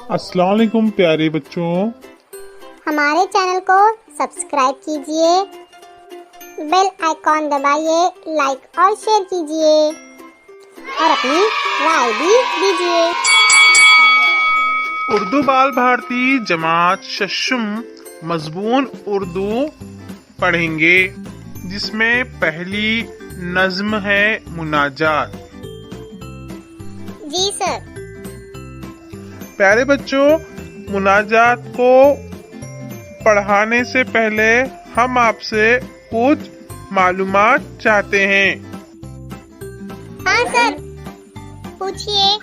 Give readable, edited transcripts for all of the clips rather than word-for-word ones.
السلام علیکم پیارے بچوں، ہمارے چینل کو سبسکرائب کیجئے، بیل آئیکن دبائیے، لائک اور شیئر کیجئے اور اپنی رائے بھی دیجئے۔ اردو بال بھارتی جماعت ششم مضمون اردو پڑھیں گے، جس میں پہلی نظم ہے مناجات۔ جی سر۔ پیارے بچوں، مناجات کو پڑھانے سے پہلے ہم آپ سے کچھ معلومات چاہتے ہیں۔ ہاں سر، پوچھئے۔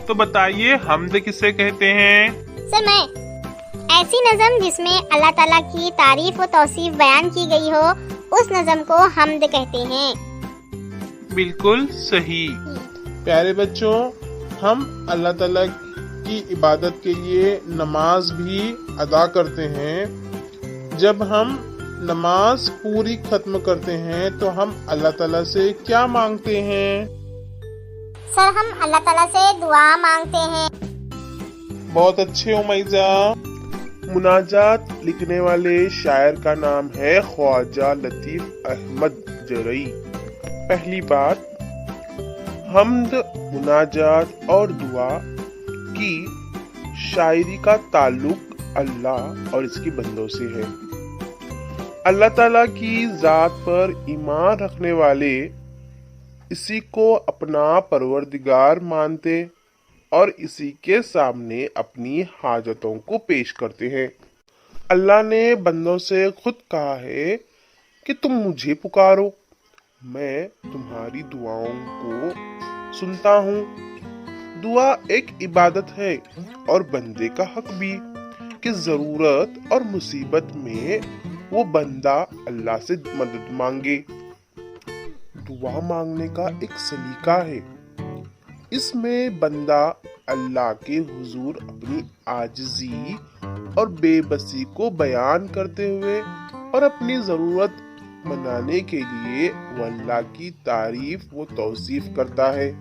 تو بتائیے حمد کسے کہتے ہیں؟ سر میں ایسی نظم جس میں اللہ تعالیٰ کی تعریف و توصیف بیان کی گئی ہو، اس نظم کو حمد کہتے ہیں۔ بالکل صحیح۔ پیارے بچوں، ہم اللہ تعالیٰ کی عبادت کے لیے نماز بھی ادا کرتے ہیں۔ جب ہم نماز پوری ختم کرتے ہیں تو ہم اللہ تعالیٰ سے کیا مانگتے ہیں؟ سر ہم اللہ تعالیٰ سے دعا مانگتے ہیں۔ بہت اچھے امیزہ۔ مناجات لکھنے والے شاعر کا نام ہے خواجہ لطیف احمد جرئی۔ پہلی بات، حمد، مناجات اور دعا کی شاعری کا تعلق اللہ اور اس کے بندوں سے ہے۔ اللہ تعالیٰ کی ذات پر ایمان رکھنے والے اسی کو اپنا پروردگار مانتے اور اسی کے سامنے اپنی حاجتوں کو پیش کرتے ہیں۔ اللہ نے بندوں سے خود کہا ہے کہ تم مجھے پکارو، میں تمہاری دعاؤں کو سنتا ہوں۔ دعا ایک عبادت ہے اور بندے کا حق بھی کہ ضرورت اور مصیبت میں وہ بندہ اللہ سے مدد مانگے۔ دعا مانگنے کا ایک سلیقہ ہے، اس میں بندہ اللہ کے حضور اپنی عاجزی اور بے بسی کو بیان کرتے ہوئے اور اپنی ضرورت منانے کے لیے وہ اللہ کی تعریف و توصیف کرتا ہے،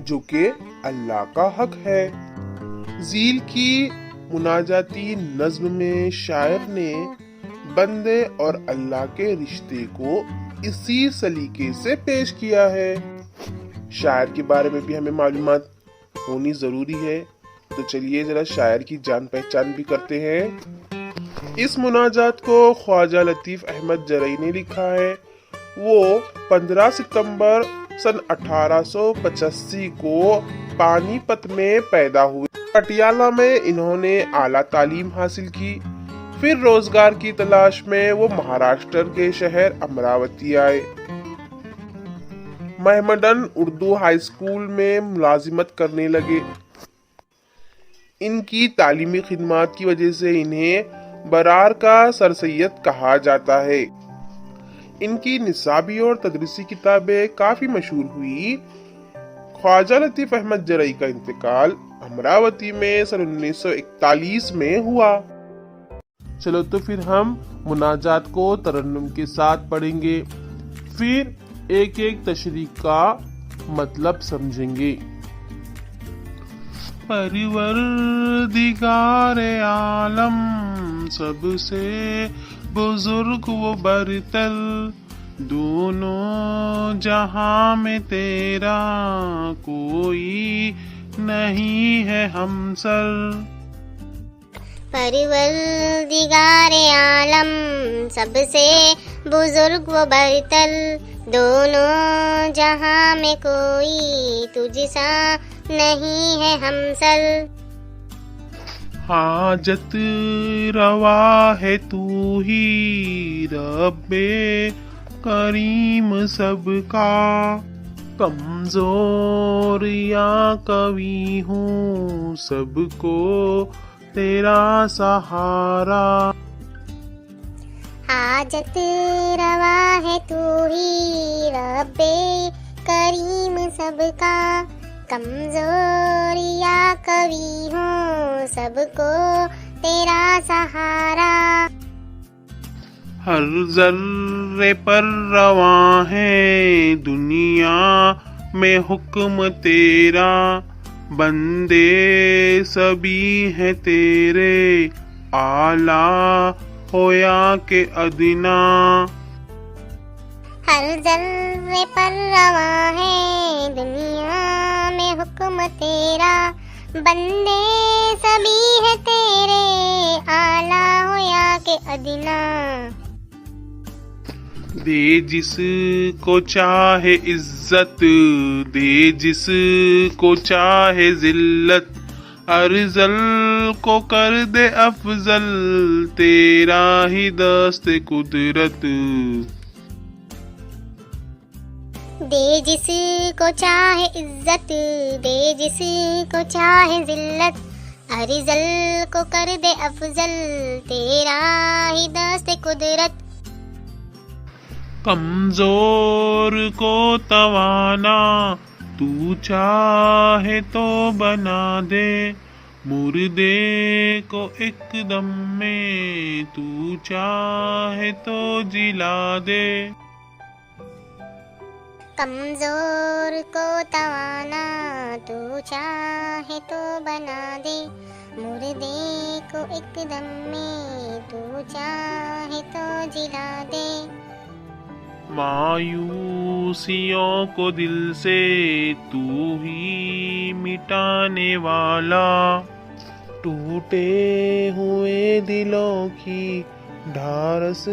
جو کہ اللہ کا حق ہے۔ ذیل کی مناجاتی نظم میں شاعر نے بندے اور اللہ کے رشتے کو اسی سلیقے سے پیش کیا ہے۔ شاعر کے بارے میں بھی ہمیں معلومات ہونی ضروری ہے، تو چلیے ذرا شاعر کی جان پہچان بھی کرتے ہیں۔ اس مناجات کو خواجہ لطیف احمد جرئی نے لکھا ہے۔ وہ 15 ستمبر سن 1885 کو پانی پت میں پیدا ہوئے۔ پٹیالہ میں انہوں نے اعلیٰ تعلیم حاصل کی، پھر روزگار کی تلاش میں وہ مہاراشٹر کے شہر امراوتی آئے۔ محمڈن اردو ہائی اسکول میں ملازمت کرنے لگے۔ ان کی تعلیمی خدمات کی وجہ سے انہیں برار کا سر سید کہا جاتا ہے۔ ان کی نصابی اور تدریسی کتابیں کافی مشہور ہوئی۔ خواجہ لطیف احمد جرئی کا انتقال امراوتی میں سن 1941 میں ہوا۔ چلو تو پھر ہم مناجات کو ترنم کے ساتھ پڑھیں گے، پھر ایک ایک تشریح کا مطلب سمجھیں گے۔ پروردگار عالم سب سے بزرگ و برتر، دونوں جہاں میں تیرا کوئی نہیں ہے ہمسر۔ پروردگار عالم سب سے بزرگ و برتر، دونوں جہاں میں کوئی تجھ سا نہیں ہے ہمسر۔ حاجت روا ہے تو ہی رب کریم سب کا، کمزور یا قوی ہوں سب کو تیرا سہارا۔ حاجت روا ہے تو ہی رب کریم سب کا، کمزور یا قوی ہوں سب کو تیرا سہارا۔ ہر ذرے پر رواں ہے دنیا میں حکم تیرا، بندے سبھی ہیں تیرے، اعلیٰ ہو یا کہ ادنا، ہر ذرے پر رواں ہے دنیا میں حکم تیرا، بندے سبھی ہے تیرے، اعلیٰ ہو یا کہ ادنا، دے جس کو چاہے عزت، دے جس کو چاہے ذلت، ارذل کو کر دے افضل، تیرا ہی دست قدرت، دے جس کو چاہے عزت، دے جس کو چاہے ذلت، ارذل کو کر دے افضل، تیرا ہی دست قدرت، کمزور کو توانا تو چاہے تو بنا دے، مردے کو ایک دم میں تو چاہے تو جلا دے، کمزور کو توانا تو چاہے تو بنا دے، مردے کو ایک دم میں تو چاہے تو جلا دے، مایوسیوں کو دل سے تو ہی مٹانے والا، ٹوٹے ہوئے دلوں کی ڈھارس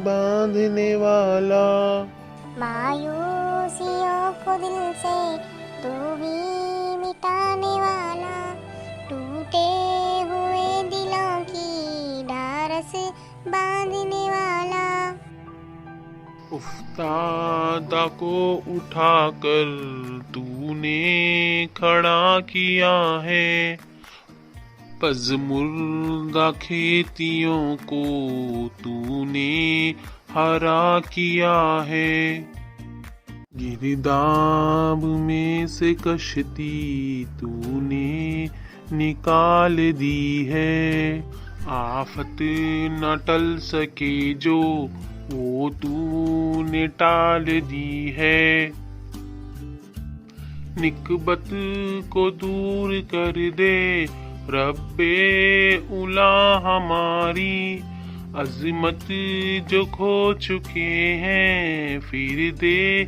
باندھنے والا، مایوسیوں کو دل سے تو ہی مٹانے والا، ٹوٹے ہوئے دلوں کی ڈھارس باندھنے والا، افتادہ کو اٹھا کر تو نے کھڑا کیا ہے، پزمردہ کھیتیوں کو تو نے ہرا کیا ہے، گرداب میں سے کشتی تو نے نکال دی ہے، آفت نہ ٹل سکے جو وہ تو نے ٹال دی ہے، نکبت کو دور کر دے رب اولا ہماری، عظمت جو کھو چکے ہیں پھر دے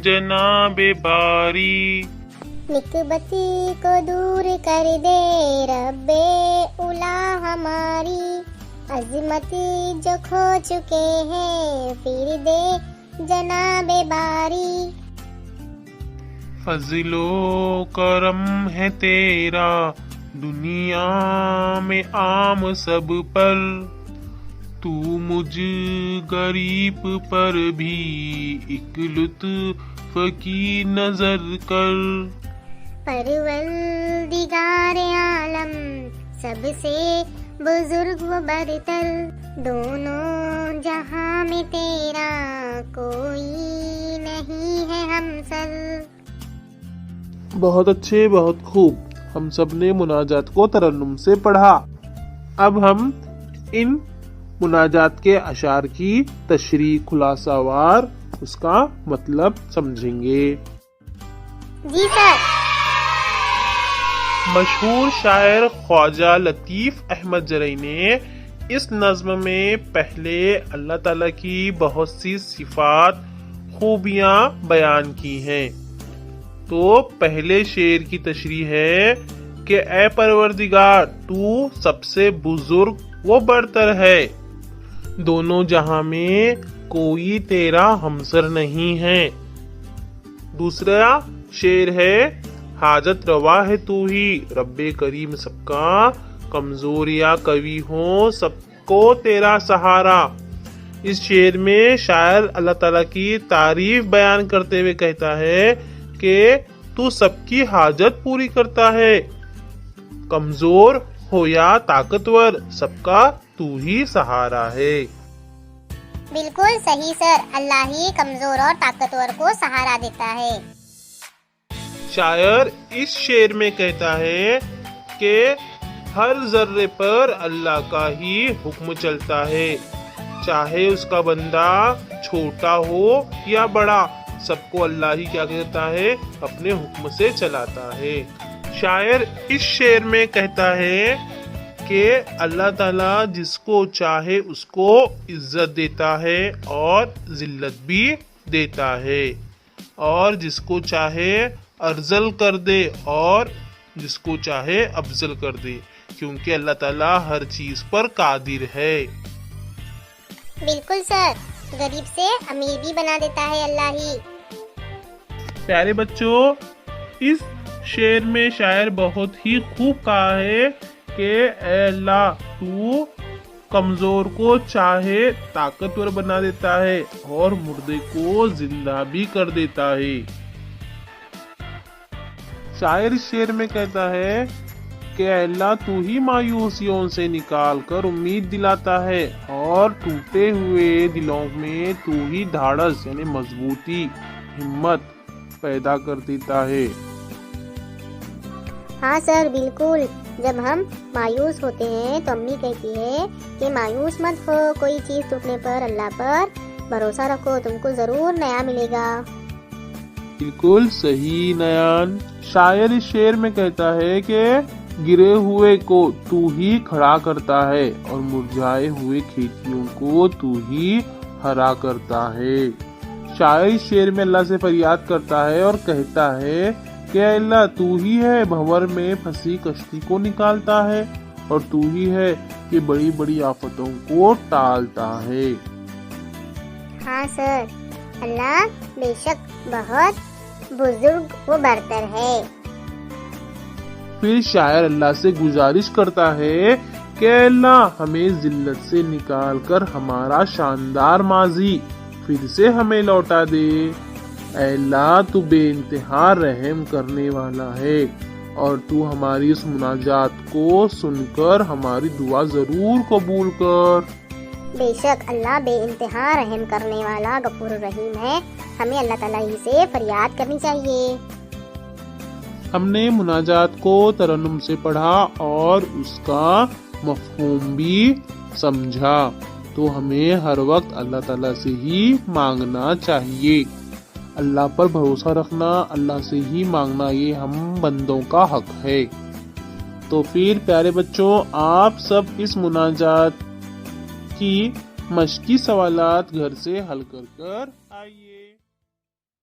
جناب باری، نکبت کو دور کر دے رب اولا ہماری، عظمت جو کھو چکے ہیں پھر دے جناب باری، فضل و کرم ہے تیرا دنیا میں عام سب پر، تو مجھ غریب پر بھی ایک لطف کی نظر کر، پروردگار عالم سب سے بزرگ و برتر، دونوں جہاں میں تیرا کوئی نہیں ہے ہمسر، بہت اچھے، بہت خوب، ہم سب نے مناجات کو ترنم سے پڑھا۔ اب ہم ان مناجات کے اشعار کی تشریح خلاصہ وار اس کا مطلب سمجھیں گے۔ جی سر۔ مشہور شاعر خواجہ لطیف احمد جرئی نے اس نظم میں پہلے اللہ تعالیٰ کی بہت سی صفات، خوبیاں بیان کی ہیں۔ تو پہلے شعر کی تشریح ہے کہ اے پروردگار تو سب سے بزرگ و برتر ہے، دونوں جہاں میں کوئی تیرا ہمسر نہیں ہے۔ دوسرا شعر ہے حاجت روا ہے تو ہی، رب کریم سب کا، کمزور یا قوی ہو سب کو تیرا سہارا۔ اس شعر میں شاعر اللہ تعالیٰ کی تعریف بیان کرتے ہوئے کہتا ہے کہ تو سب کی حاجت پوری کرتا ہے، کمزور ہو یا طاقتور سب کا تو ہی سہارا ہے۔ بالکل صحیح سر، اللہ ہی کمزور اور طاقتور کو سہارا دیتا ہے۔ شاعر اس شعر میں کہتا ہے کہ ہر ذرے پر اللہ کا ہی حکم چلتا ہے، چاہے اس کا بندہ چھوٹا ہو یا بڑا، سب کو اللہ ہی کیا کرتا ہے، اپنے حکم سے چلاتا ہے۔ شاعر اس شعر میں کہتا ہے کہ اللہ تعالیٰ جس کو چاہے اس کو عزت دیتا ہے اور ذلت بھی دیتا ہے، اور جس کو چاہے ارذل کر دے اور جس کو چاہے افضل کر دے، کیونکہ اللہ تعالیٰ ہر چیز پر قادر ہے۔ بالکل سر، غریب سے امیر بھی بنا دیتا ہے اللہ ہی۔ پیارے بچوں، اس شعر میں شاعر بہت ہی خوب کہا ہے کہ اے اللہ، تو کمزور کو چاہے طاقتور بنا دیتا ہے اور مردے کو زندہ بھی کر دیتا ہے۔ شاعر اس شعر میں کہتا ہے کہ اے اللہ، تو ہی مایوسیوں سے نکال کر امید دلاتا ہے اور ٹوٹے ہوئے دلوں میں تو ہی دھاڑس یعنی مضبوطی، ہمت پیدا کر دیتا ہے۔ ہاں سر، بالکل۔ جب ہم مایوس ہوتے ہیں تو امی کہتی ہے کہ مایوس مت ہو، کوئی چیز ٹوٹنے پر اللہ پر بھروسہ رکھو، تم کو ضرور نیا ملے گا۔ بالکل صحیح نیان۔ شاعر اس شعر میں کہتا ہے کہ گرے ہوئے کو تو ہی کھڑا کرتا ہے اور مرجھائے ہوئے کھیتیوں کو تو ہی ہرا کرتا ہے۔ شاعر اس شعر میں اللہ سے فریاد کرتا ہے اور کہتا ہے کہ اے اللہ، تو ہی ہے بھنور میں پھنسی کشتی کو نکالتا ہے اور تو ہی ہے کہ بڑی بڑی آفتوں کو ٹالتا ہے۔ ہاں سر، اللہ بے شک بہت بزرگ و برتر ہے۔ پھر شاعر اللہ سے گزارش کرتا ہے کہ اے اللہ، ہمیں ذلت سے نکال کر ہمارا شاندار ماضی پھر سے ہمیں لوٹا دے۔ اے اللہ، تو بے انتہا رحم کرنے والا ہے اور تو ہماری اس مناجات کو سن کر ہماری دعا ضرور قبول کر۔ بے شک اللہ بے انتہا رحم کرنے والا غفور الرحیم ہے، ہمیں اللہ تعالیٰ ہی سے فریاد کرنی چاہیے۔ ہم نے مناجات کو ترنم سے پڑھا اور اس کا مفہوم بھی سمجھا، تو ہمیں ہر وقت اللہ تعالیٰ سے ہی مانگنا چاہیے۔ اللہ پر بھروسہ رکھنا، اللہ سے ہی مانگنا، یہ ہم بندوں کا حق ہے۔ تو پھر پیارے بچوں، آپ سب اس مناجات کی مشقی سوالات گھر سے حل کر آئیے۔